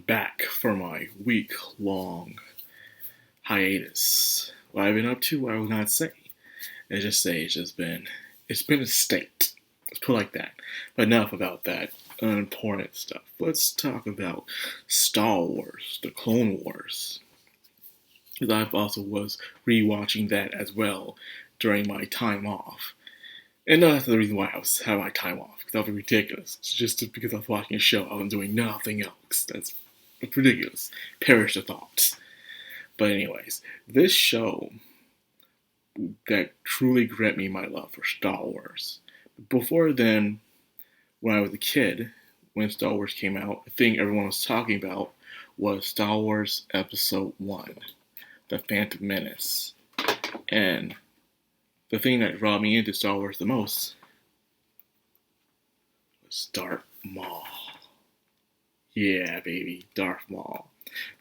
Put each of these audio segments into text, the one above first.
back for my week-long hiatus. What I've been up to, I will not say. I just say it's been a state. Let's put it like that. But enough about that unimportant stuff. Let's talk about Star Wars, the Clone Wars. Because I also was rewatching that as well during my time off. And that's the reason why I was having my time off. Because that would be ridiculous. It's just because I was watching a show, I was doing nothing else. That's ridiculous. Perish the thoughts. But anyways, this show that truly gripped me my love for Star Wars. Before then, when I was a kid, when Star Wars came out, the thing everyone was talking about was Star Wars Episode 1, The Phantom Menace. And the thing that brought me into Star Wars the most was Darth Maul. Yeah, baby, Darth Maul.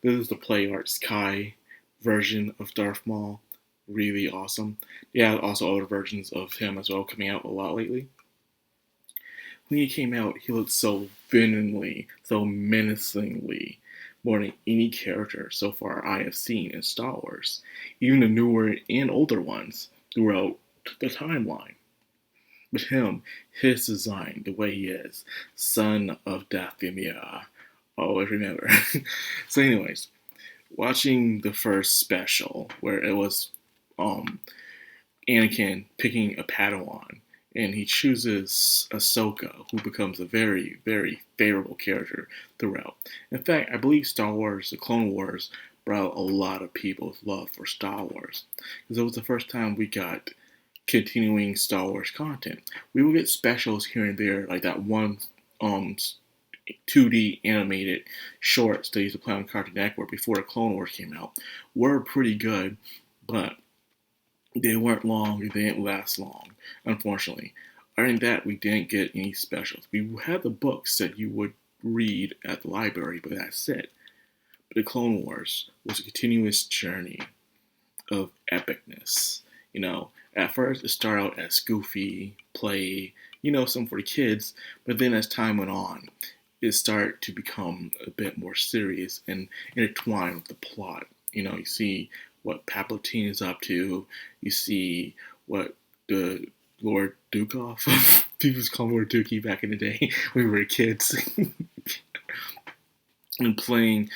This is the Play Art Sky version of Darth Maul. Really awesome. Yeah, also other versions of him as well coming out a lot lately. When he came out, he looked so venomly, so menacingly, more than any character so far I have seen in Star Wars, even the newer and older ones throughout the timeline. But him, his design, the way he is, son of Dathomir, always remember. So anyways, watching the first special, where it was Anakin picking a Padawan, and he chooses Ahsoka, who becomes a very, very favorable character throughout. In fact, I believe Star Wars, the Clone Wars, brought a lot of people's love for Star Wars. Because it was the first time we got continuing Star Wars content. We would get specials here and there, like that one 2D animated shorts they used to play on Cartoon Network before the Clone Wars came out. Were pretty good, but they weren't long, they didn't last long, unfortunately. Other than that, we didn't get any specials. We had the books that you would read at the library, but that's it. But the Clone Wars was a continuous journey of epicness. At first it started out as goofy, play, something for the kids, but then as time went on, it started to become a bit more serious and intertwined with the plot. You see what Palpatine is up to. You see what the Lord Dukoff, people used to call him Lord Dookie back in the day when we were kids, and playing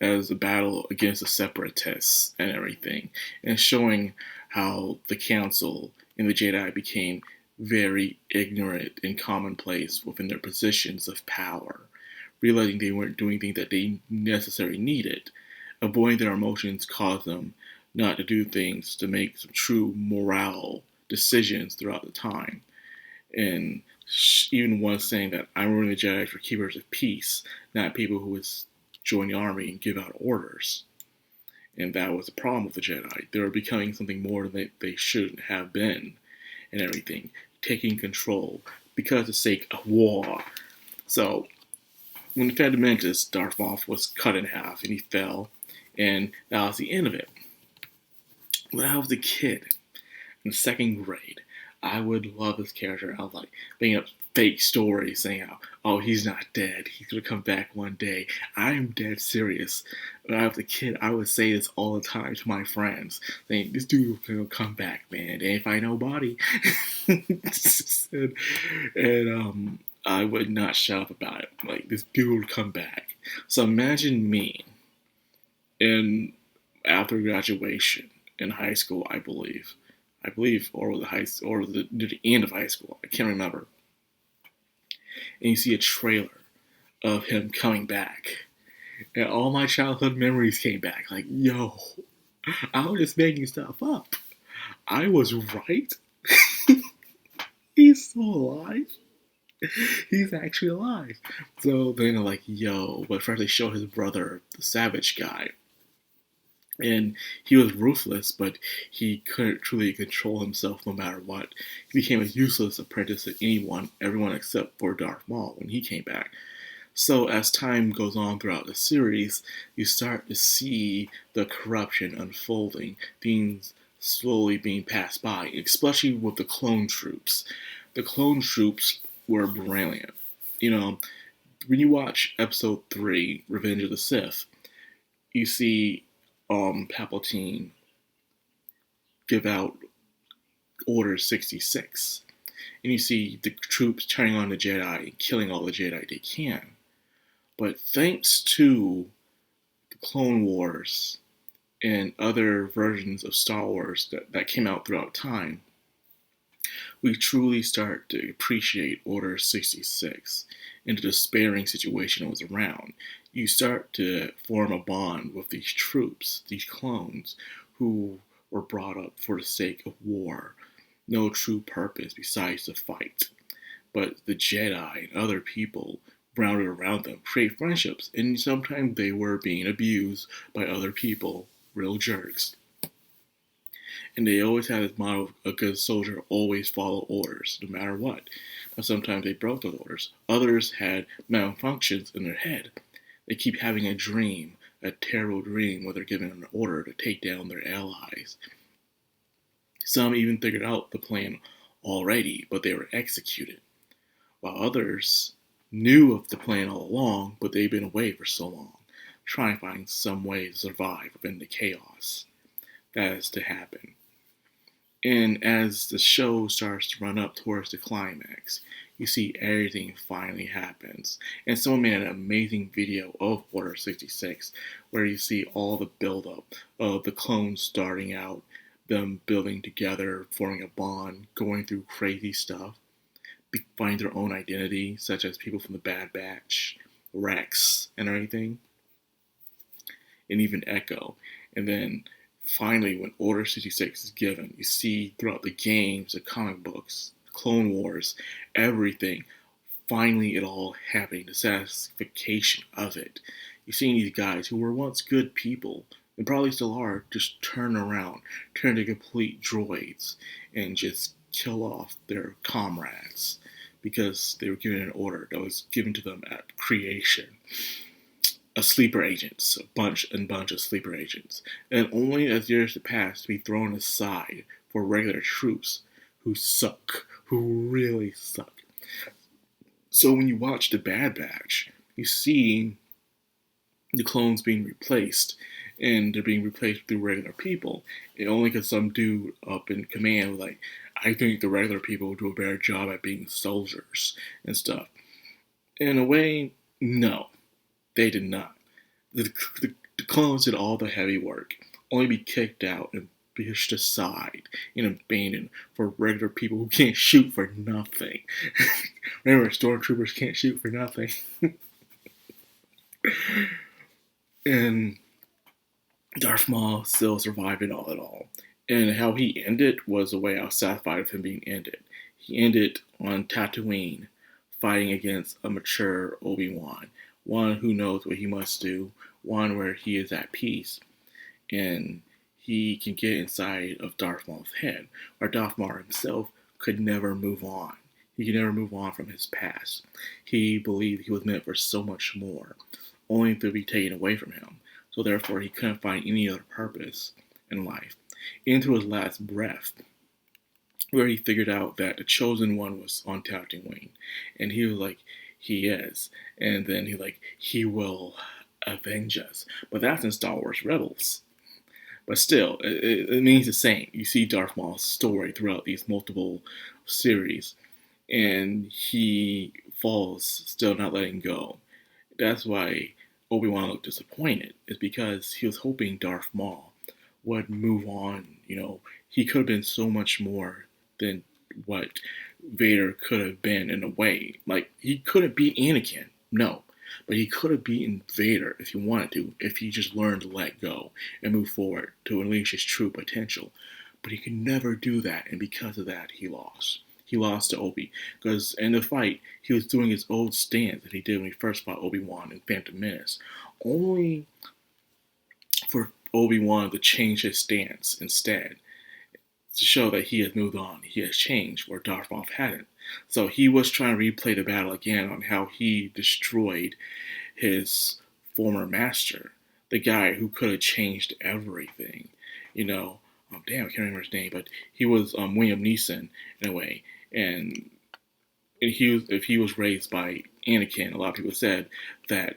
as a battle against the Separatists and everything, and showing how the Council and the Jedi became very ignorant and commonplace within their positions of power, realizing they weren't doing things that they necessarily needed. Avoiding their emotions caused them not to do things to make some true moral decisions throughout the time. And even one saying that I'm running the Jedi for keepers of peace, not people who would join the army and give out orders. And that was the problem with the Jedi. They were becoming something more than they shouldn't have been, and everything, taking control because of the sake of war. So when the Phantom Menace, Darth Maul was cut in half and he fell, and that was the end of it. When I was a kid in second grade, I would love this character. I was like making up fake stories saying how, oh, he's not dead. He's going to come back one day. I am dead serious. When I was a kid, I would say this all the time to my friends, saying, this dude is going to come back, man. They ain't find nobody. and I would not shut up about it. Like, this dude would come back. So imagine me after graduation in high school, I believe, or was it near the end of high school. I can't remember. And you see a trailer of him coming back, and all my childhood memories came back. Like, yo, I was just making stuff up. I was right. He's still alive. He's actually alive. So then they're like, yo, but first they show his brother, the Savage guy. And he was ruthless, but he couldn't truly control himself no matter what. He became a useless apprentice to everyone except for Darth Maul when he came back. So as time goes on throughout the series, you start to see the corruption unfolding, things slowly being passed by, especially with the clone troops. The clone troops were brilliant. when you watch Episode 3, Revenge of the Sith, you see Palpatine give out Order 66. And you see the troops turning on the Jedi and killing all the Jedi they can. But thanks to the Clone Wars and other versions of Star Wars that came out throughout time, we truly start to appreciate Order 66 and the despairing situation it was around. You start to form a bond with these troops, these clones, who were brought up for the sake of war. No true purpose besides to fight. But the Jedi and other people rounded around them create friendships, and sometimes they were being abused by other people, real jerks. And they always had this motto of a good soldier always follow orders, no matter what. But sometimes they broke those orders. Others had malfunctions in their head. They keep having a dream, a terrible dream, where they're given an order to take down their allies. Some even figured out the plan already, but they were executed. While others knew of the plan all along, but they'd been away for so long, trying to find some way to survive within the chaos that is to happen. And as the show starts to run up towards the climax, you see everything finally happens. And someone made an amazing video of Order 66, where you see all the buildup of the clones starting out, them building together, forming a bond, going through crazy stuff, finding their own identity, such as people from the Bad Batch, Rex, and everything, and even Echo. And then finally, when Order 66 is given, you see throughout the games, the comic books, Clone Wars, everything, finally it all happening, the satisfaction of it. You're seeing these guys who were once good people, and probably still are, just turn around, turn to complete droids, and just kill off their comrades, because they were given an order that was given to them at creation. A sleeper agents, a bunch of sleeper agents, and only as years pass to be thrown aside for regular troops who suck, who really suck. So when you watch the Bad Batch, you see the clones being replaced, and they're being replaced through regular people, and only because some dude up in command was like, I think the regular people will do a better job at being soldiers and stuff. In a way, no. They did not. The clones did all the heavy work, only be kicked out and pushed aside and abandoned for regular people who can't shoot for nothing. Remember, stormtroopers can't shoot for nothing. And Darth Maul still survived all in all. And how he ended was the way I was satisfied with him being ended. He ended on Tatooine, fighting against a mature Obi-Wan. One who knows what he must do, one where he is at peace, and he can get inside of Darth Maul's head, where Darth Maul himself could never move on. He could never move on from his past. He believed he was meant for so much more, only to be taken away from him. So therefore, he couldn't find any other purpose in life. Into his last breath, where he figured out that the chosen one was on Tatooine, and he was like, he is. And then he will avenge us. But that's in Star Wars Rebels. But still, it means the same. You see Darth Maul's story throughout these multiple series, and he falls, still not letting go. That's why Obi-Wan looked disappointed, is because he was hoping Darth Maul would move on. He could have been so much more than what Vader could have been in a way. Like, he couldn't beat Anakin, no. But he could have beaten Vader if he wanted to, if he just learned to let go and move forward to unleash his true potential. But he could never do that, and because of that, he lost. He lost to Obi, because in the fight, he was doing his old stance that he did when he first fought Obi-Wan in Phantom Menace, only for Obi-Wan to change his stance instead, to show that he has moved on, he has changed, where Darth Maul hadn't. So he was trying to replay the battle again on how he destroyed his former master, the guy who could have changed everything. Damn, I can't remember his name, but he was William Neeson in a way, and if he was raised by Anakin, a lot of people said that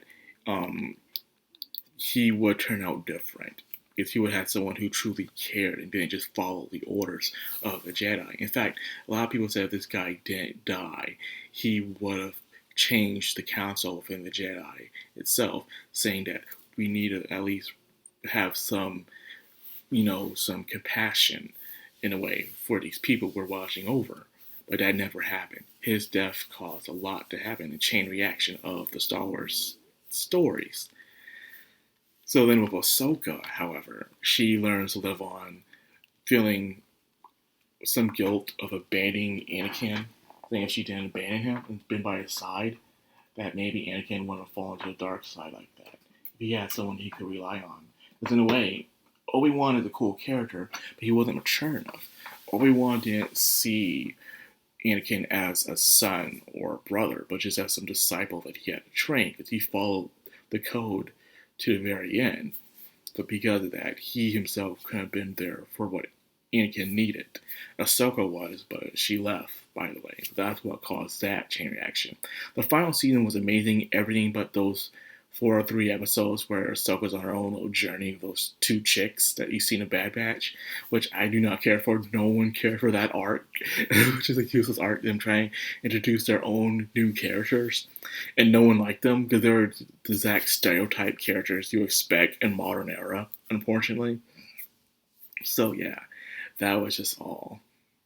he would turn out different if he would have someone who truly cared and didn't just follow the orders of the Jedi. In fact, a lot of people said if this guy didn't die, he would have changed the council within the Jedi itself, saying that we need to at least have some, some compassion in a way for these people we're watching over. But that never happened. His death caused a lot to happen, the chain reaction of the Star Wars stories. So then with Ahsoka, however, she learns to live on, feeling some guilt of abandoning Anakin. I think if she didn't abandon him and been by his side, that maybe Anakin wouldn't have fallen to the dark side like that. If he had someone he could rely on. Because in a way, Obi-Wan is a cool character, but he wasn't mature enough. Obi-Wan didn't see Anakin as a son or a brother, but just as some disciple that he had to train, because he followed the code to the very end. But because of that, he himself couldn't have been there for what Anakin needed. Ahsoka was, but she left, by the way. That's what caused that chain reaction. The final season was amazing, everything but those 4 or 3 episodes where Ahsoka's on her own little journey with those 2 chicks that you see in a Bad Batch, which I do not care for. No one cared for that arc, which is a useless arc, them trying to introduce their own new characters. And no one liked them because they were the exact stereotype characters you expect in modern era, unfortunately. So yeah, that was just all.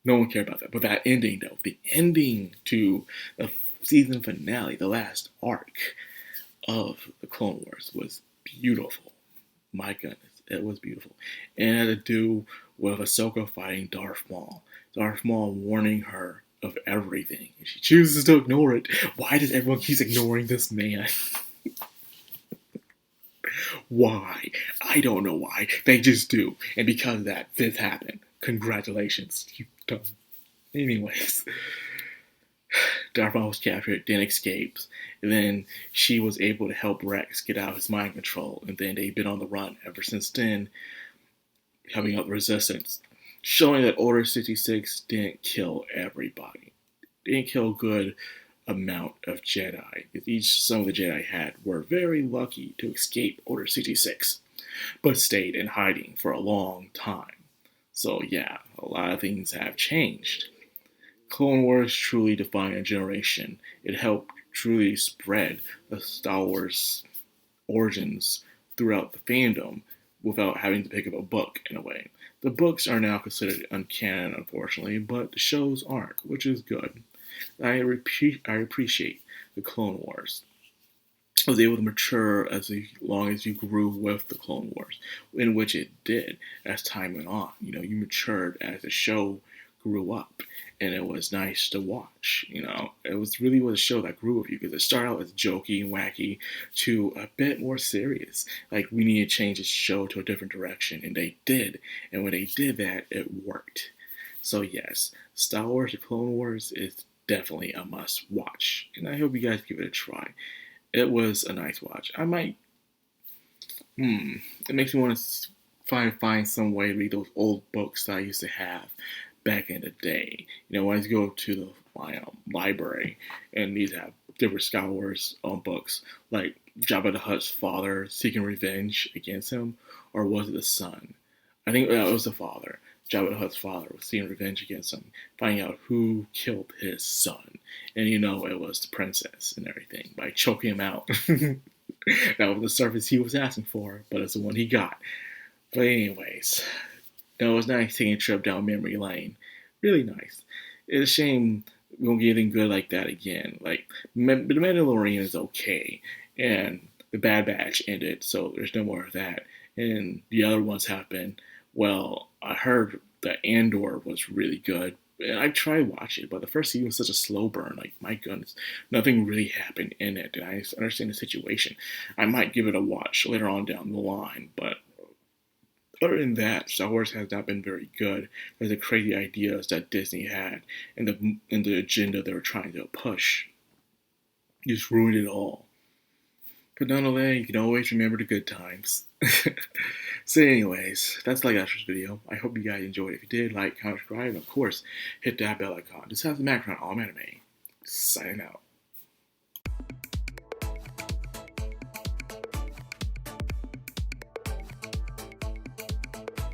No one cared about that. But that ending, though, the ending to the season finale, the last arc of the Clone Wars was beautiful. My goodness, it was beautiful. And it had to do with Ahsoka fighting Darth Maul. Darth Maul warning her of everything. And she chooses to ignore it. Why does everyone keep ignoring this man? Why? I don't know why. They just do. And because of that, this happened. Congratulations, you dumb. Anyways. Darth Maul was captured, then escapes, and then she was able to help Rex get out of his mind control, and then they've been on the run ever since then, helping out the Resistance, showing that Order 66 didn't kill everybody. They didn't kill a good amount of Jedi. Some of the Jedi were very lucky to escape Order 66, but stayed in hiding for a long time. So yeah, a lot of things have changed. Clone Wars truly defined a generation. It helped truly spread the Star Wars origins throughout the fandom without having to pick up a book in a way. The books are now considered uncanon, unfortunately, but the shows aren't, which is good. I appreciate the Clone Wars. I was able to mature as long as you grew with the Clone Wars, in which it did as time went on. You matured as the show grew up, and it was nice to watch. It was a show that grew with you because it started out as jokey and wacky to a bit more serious. Like, we need to change the show to a different direction, and they did. And when they did that, it worked. So yes, Star Wars: The Clone Wars is definitely a must watch, and I hope you guys give it a try. It was a nice watch. I might, it makes me want to find some way to read those old books that I used to have back in the day. When I go to my library, and these have different Star Wars books, like Jabba the Hutt's father seeking revenge against him, or was it the son? I think it was the father. Jabba the Hutt's father was seeking revenge against him, finding out who killed his son. And it was the princess and everything, by choking him out. That was the service he was asking for, but it's the one he got. But anyways, it was nice taking a trip down memory lane. Really nice. It's a shame we won't get anything good like that again. Like, The Mandalorian is okay, and The Bad Batch ended, so there's no more of that. And the other ones have been, well, I heard that Andor was really good. And I tried watching it, but the first season was such a slow burn. Like, my goodness, nothing really happened in it, and I understand the situation. I might give it a watch later on down the line, but other than that, Star Wars has not been very good with the crazy ideas that Disney had and the agenda they were trying to push. Just ruined it all. But nonetheless, you can always remember the good times. So anyways, that's like this video. I hope you guys enjoyed it. If you did, like, comment, subscribe, and of course, hit that bell icon. This has the Madcrownxox, all anime. Signing out.